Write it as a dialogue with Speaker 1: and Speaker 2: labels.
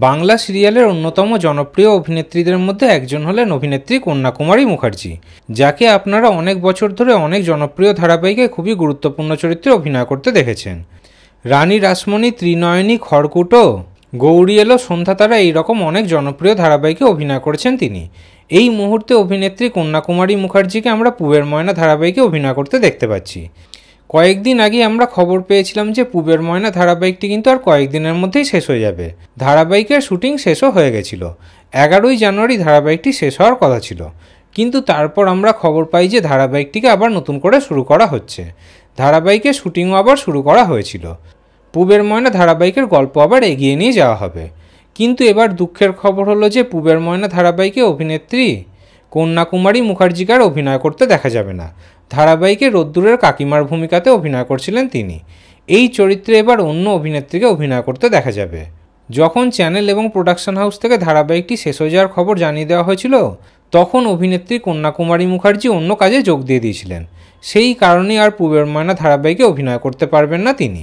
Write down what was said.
Speaker 1: বাংলা সিরিয়ালের অন্যতম জনপ্রিয় অভিনেত্রীদের মধ্যে একজন হলেন অভিনেত্রী কন্যাকুমারী মুখার্জি, যাকে আপনারা অনেক বছর ধরে অনেক জনপ্রিয় ধারাবাহিকে খুবই গুরুত্বপূর্ণ চরিত্রে অভিনয় করতে দেখেছেন। রানী রাসমণি, ত্রিনয়নী, খড়কুটো, গৌরী এলো, সন্ধ্যাতারা এইরকম অনেক জনপ্রিয় ধারাবাহিকে অভিনয় করেছেন তিনি। এই মুহূর্তে অভিনেত্রী কন্যাকুমারী মুখার্জিকে আমরা পুবের ময়না ধারাবাহিকে অভিনয় করতে দেখতে পাচ্ছি। কয়েকদিন আগে আমরা খবর পেয়েছিলাম যে পুবের ময়না ধারাবাহিকটি কিন্তু আর কয়েকদিনের মধ্যেই শেষ হয়ে যাবে। ধারাবাহিকের শুটিং শেষও হয়ে গেছিল। 11ই জানুয়ারি ধারাবাহিকটি শেষ হওয়ার কথা ছিল, কিন্তু তারপর আমরা খবর পাই যে ধারাবাহিকটিকে আবার নতুন করে শুরু করা হচ্ছে। ধারাবাহিকের শুটিংও আবার শুরু করা হয়েছিল। পুবের ময়না ধারাবাহিকের গল্প আবার এগিয়ে নিয়ে যাওয়া হবে। কিন্তু এবার দুঃখের খবর হলো যে পুবের ময়না ধারাবাহিকে অভিনেত্রী কন্যাকুমারী মুখার্জিকে আর অভিনয় করতে দেখা যাবে না। ধারাবাহিকে রোদ্দুরের কাকিমার ভূমিকাতে অভিনয় করছিলেন তিনি। এই চরিত্রে এবার অন্য অভিনেত্রীকে অভিনয় করতে দেখা যাবে। যখন চ্যানেল এবং প্রোডাকশন হাউস থেকে ধারাবাহিকটি শেষ হয়ে যাওয়ার খবর জানিয়ে দেওয়া হয়েছিল, তখন অভিনেত্রী কন্যাকুমারী মুখার্জি অন্য কাজে যোগ দিয়ে দিয়েছিলেন। সেই কারণেই আর পুবের ময়না ধারাবাহিকে অভিনয় করতে পারবেন না তিনি।